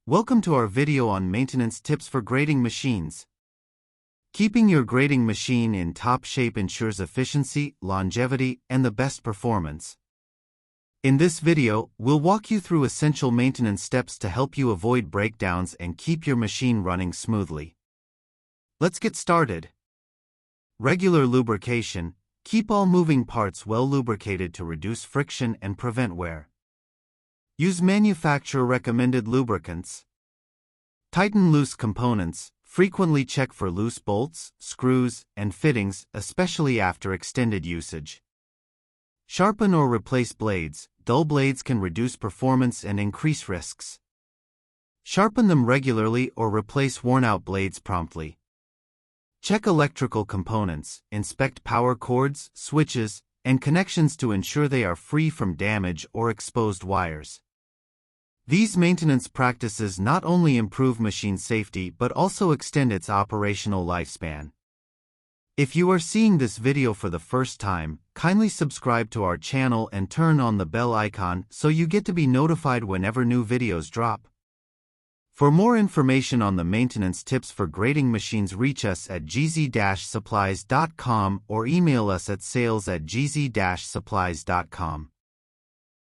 Welcome to our video on maintenance tips for grating machines. Keeping your grating machine in top shape ensures efficiency, longevity, and the best performance. In this video, we'll walk you through essential maintenance steps to help you avoid breakdowns and keep your machine running smoothly. Let's get started. Regular lubrication. Keep all moving parts well lubricated to reduce friction and prevent wear. Use manufacturer-recommended lubricants. Tighten loose components. Frequently check for loose bolts, screws, and fittings, especially after extended usage. Sharpen or replace blades. Dull blades can reduce performance and increase risks. Sharpen them regularly or replace worn-out blades promptly. Check electrical components. Inspect power cords, switches, and connections to ensure they are free from damage or exposed wires. These maintenance practices not only improve machine safety but also extend its operational lifespan. If you are seeing this video for the first time, kindly subscribe to our channel and turn on the bell icon so you get to be notified whenever new videos drop. For more information on the maintenance tips for grating machines, reach us at gz-supplies.com or email us at sales@gz-supplies.com.